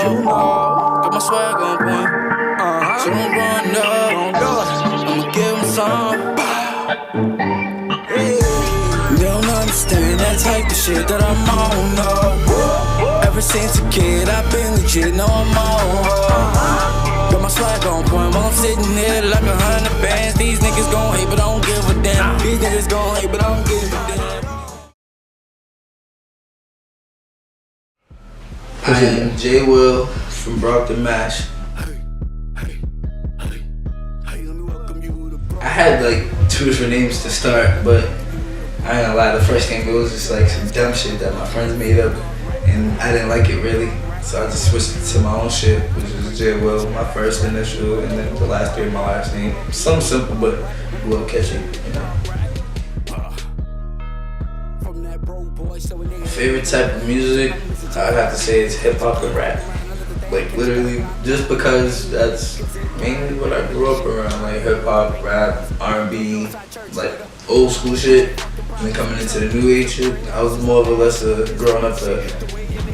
You know, got my swag on point. So don't run up. I'ma give him some. They don't understand that type of shit that I'm on, no. Ever since a kid, I've been legit, no I'm on. Got my swag on point while I'm sitting here like 100 bands. These niggas gon' hate, but I don't give a damn. These niggas gon' hate, but I don't give a damn. I am J Wil from Brockton, Mash. I had like 2 different names to start, but I ain't gonna lie, the first name, it was just like some dumb shit that my friends made up, and I didn't like it really, so I just switched it to my own shit, which is J Wil, my first initial, and then the last 3 of my last name. Something simple, but a little catchy, you know. Favorite type of music, I'd have to say is hip hop and rap. Like literally, just because that's mainly what I grew up around, like hip hop, rap, R&B, like old school shit. And then coming into the new age shit, I was more or less growing up a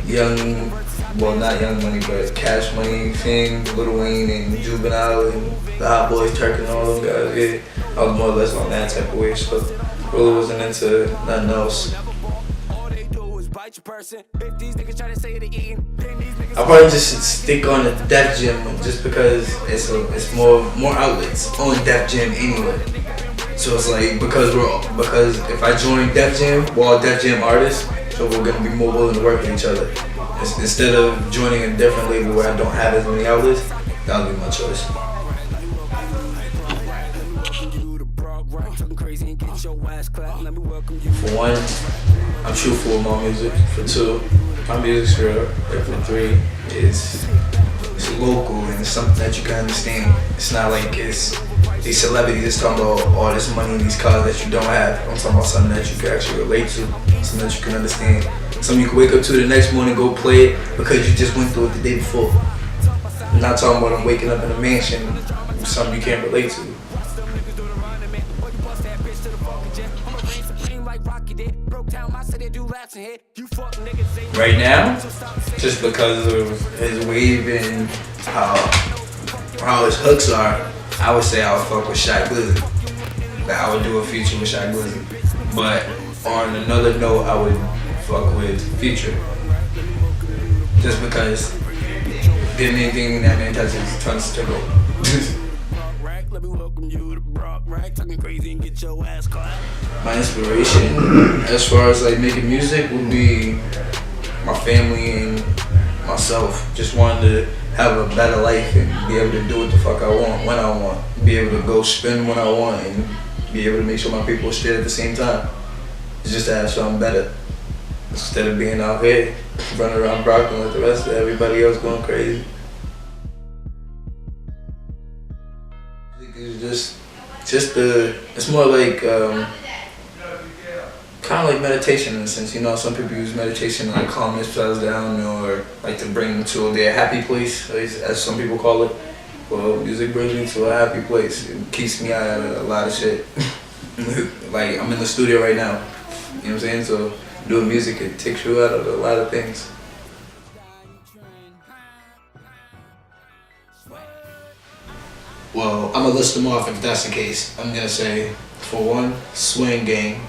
young, well not Young Money, but Cash Money thing, Lil Wayne and Juvenile and the Hot Boys, Turk and all them guys. Yeah, I was more or less on that type of way, so really wasn't into nothing else. I'll probably just stick on the Def Jam just because it's more outlets on Def Jam anyway. So it's like because if I join Def Jam, we're all Def Jam artists, so we're gonna be more willing to work with each other. Instead of joining a different label where I don't have as many outlets, that'll be my choice. For one, I'm truthful with my music. For 2, my music's real. And for 3, it's local and it's something that you can understand. It's not like it's these celebrities that's talking about all this money and these cars that you don't have. I'm talking about something that you can actually relate to, something that you can understand. Something you can wake up to the next morning, go play it because you just went through it the day before. I'm not talking about I'm waking up in a mansion, something you can't relate to. Right now, just because of his wave and how his hooks are, I would say I would fuck with Shy Glizzy. That I would do a feature with Shy Glizzy. But on another note, I would fuck with Future. Just because the main thing that man touches turns to gold. My inspiration, as far as like making music, would be my family and myself. Just wanted to have a better life and be able to do what the fuck I want when I want. Be able to go spend when I want and be able to make sure my people stay at the same time. It's just to have something better. Instead of being out here running around Brockton like the rest of everybody else going crazy. It's it's more like kind of like meditation in a sense. You know, some people use meditation to like calm themselves down or like to bring them to their happy place, as some people call it. Well, music brings me to a happy place. It keeps me out of a lot of shit. Like I'm in the studio right now. You know what I'm saying? So doing music, it takes you out of a lot of things. Well, I'm gonna list them off if that's the case. I'm gonna say, for 1, Swing Gang.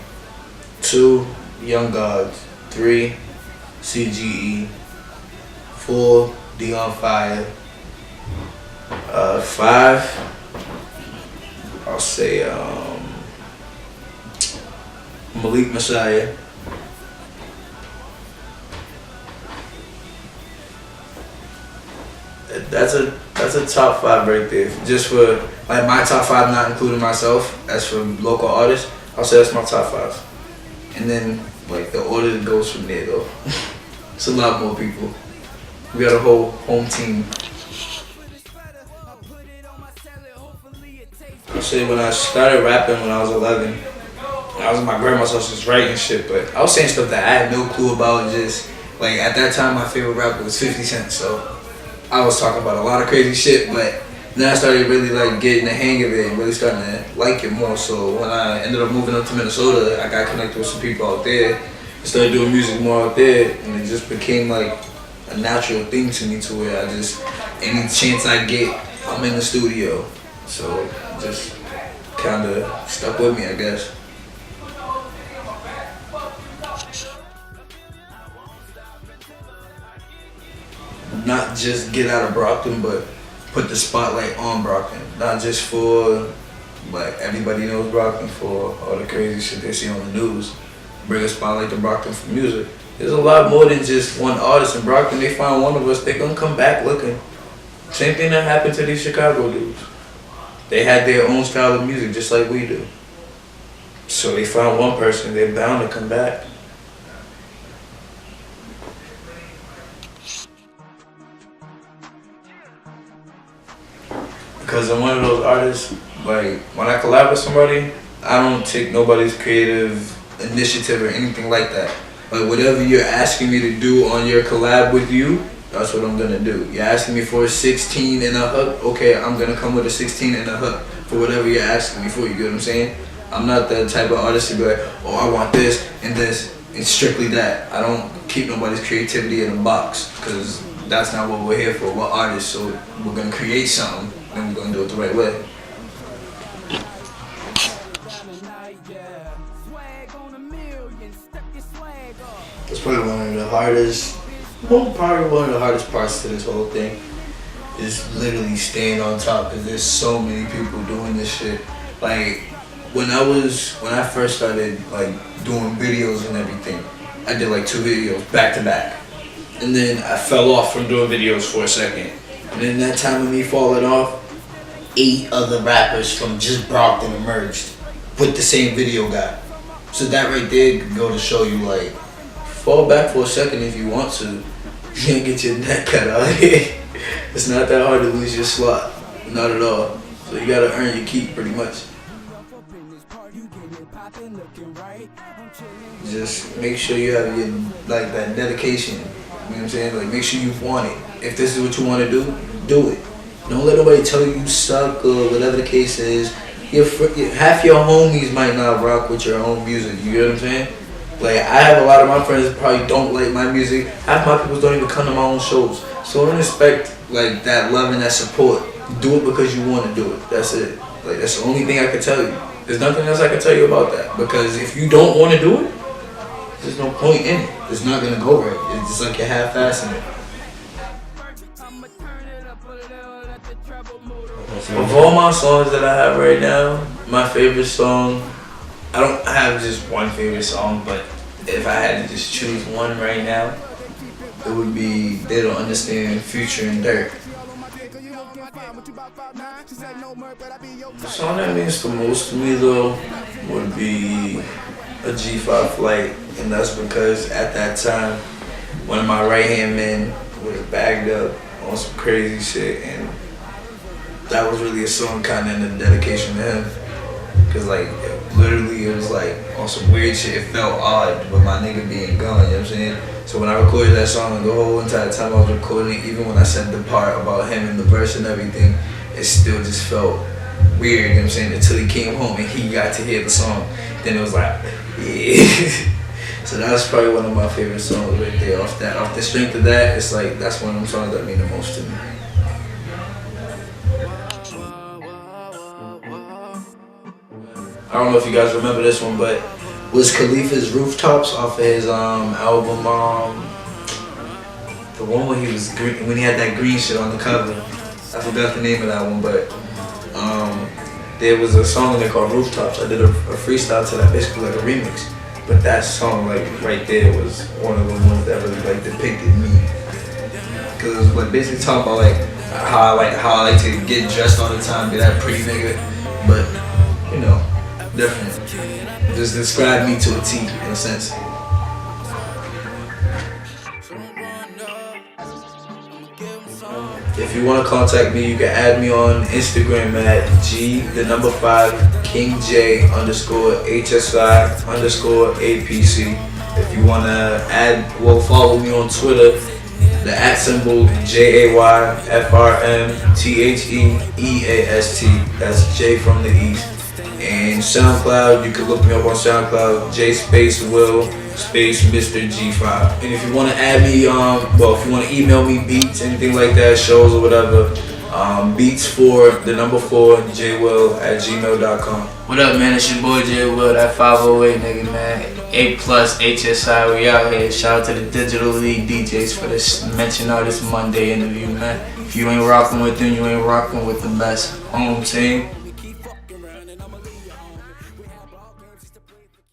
2, Young Gods. 3, CGE. 4, Dion Fire. 5, I'll say Malik Messiah. That's a top 5 right there. Just for like my top 5, not including myself. As for local artists, I'll say that's my top 5. And then like the order goes from there though. It's a lot more people. We got a whole home team. I say when I started rapping when I was 11, I was in my grandma's house just writing shit, but I was saying stuff that I had no clue about. Just like at that time, my favorite rapper was 50 Cent, so I was talking about a lot of crazy shit, but then I started really like getting the hang of it and really starting to like it more. So when I ended up moving up to Minnesota, I got connected with some people out there, started doing music more out there, and it just became like a natural thing to me, to where I just, any chance I get, I'm in the studio. So just kind of stuck with me, I guess. Not just get out of Brockton, but put the spotlight on Brockton. Not just for, like, everybody knows Brockton for all the crazy shit they see on the news. Bring a spotlight to Brockton for music. There's a lot more than just one artist in Brockton. They find one of us, they gonna come back looking. Same thing that happened to these Chicago dudes. They had their own style of music just like we do. So they found one person, they're bound to come back. Because I'm one of those artists, like, when I collab with somebody, I don't take nobody's creative initiative or anything like that. Like, whatever you're asking me to do on your collab with you, that's what I'm gonna do. You're asking me for a 16 and a hook, okay, I'm gonna come with a 16 and a hook for whatever you're asking me for, you get what I'm saying? I'm not that type of artist to be like, oh, I want this, and it's strictly that. I don't keep nobody's creativity in a box, because that's not what we're here for. We're artists, so we're gonna create something, and we're gonna do it the right way. It's probably one of the hardest, probably one of the hardest parts to this whole thing is literally staying on top, because there's so many people doing this shit. Like, when I first started, like, doing videos and everything, I did like 2 videos back to back. And then I fell off from doing videos for a second. And then that time of me falling off, 8 other rappers from just Brockton emerged with the same video guy. So that right there could go to show you, like, fall back for a second if you want to. You can't get your neck cut out here. It's not that hard to lose your slot. Not at all. So you gotta earn your keep pretty much. Just make sure you have your, like, that dedication. You know what I'm saying? Like, make sure you want it. If this is what you want to do it. Don't let nobody tell you suck or whatever the case is. Half your homies might not rock with your own music. You get what I'm saying? Like, I have a lot of my friends that probably don't like my music. Half my people don't even come to my own shows. So don't expect, like, that love and that support. Do it because you want to do it. That's it. Like, that's the only thing I can tell you. There's nothing else I can tell you about that. Because if you don't want to do it, there's no point in it. It's not going to go right. It's just like you're half-assing it. Of all my songs that I have right now, my favorite song, I don't have just one favorite song, but if I had to just choose one right now, it would be They Don't Understand featuring Dirt. The song that means the most to me, though, would be a G5 Flight, and that's because at that time, one of my right-hand men was bagged up on some crazy shit, and that was really a song kind of in a dedication to him. Cause, like, literally it was like on some weird shit. It felt odd with my nigga being gone, you know what I'm saying? So when I recorded that song, the whole entire time I was recording it, even when I said the part about him and the verse and everything, it still just felt weird, you know what I'm saying? Until he came home and he got to hear the song. Then it was like, yeah. So that was probably one of my favorite songs right there. Off the strength of that, it's like, that's one of them songs that mean the most to me. I don't know if you guys remember this one, but was Khalifa's Rooftops off of his album, the one when he was green, when he had that green shit on the cover. I forgot the name of that one, but there was a song in there called Rooftops. I did a freestyle to that, basically like a remix. But that song, like, right there was one of the ones that really, like, depicted me. Cause it was like basically talking about how I like to get dressed all the time, be that pretty nigga, but you know, different. Just describe me to a T in a sense. If you want to contact me, you can add me on Instagram at G_HSI_APC. If you want to follow me on Twitter, the @JayFrmTheEast. That's J from the East. And SoundCloud, you can look me up on SoundCloud, J Wil, space Mr. G5. And if you want to add me, if you want to email me beats, anything like that, shows or whatever, beats for the number 4 J Wil at gmail.com. What up, man? It's your boy J Wil, that 508 nigga, man. A plus HSI, we out here. Shout out to the Digital League DJs for this Mention Artist Monday interview, man. If you ain't rocking with them, you ain't rocking with the best. Home team.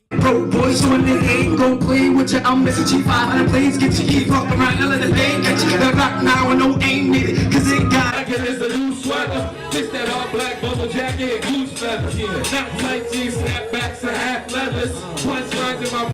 Bro, boys, so when they ain't gon' play with you, I'm Mr. G500 plays, get you keep fuck around, I let the pain get you. That rock now and no aim needed, cause it got it. It's a new swagger, fix that all black bubble jacket, goose feathers. Not tight jeans, snapbacks, and half leathers. Punchlines in my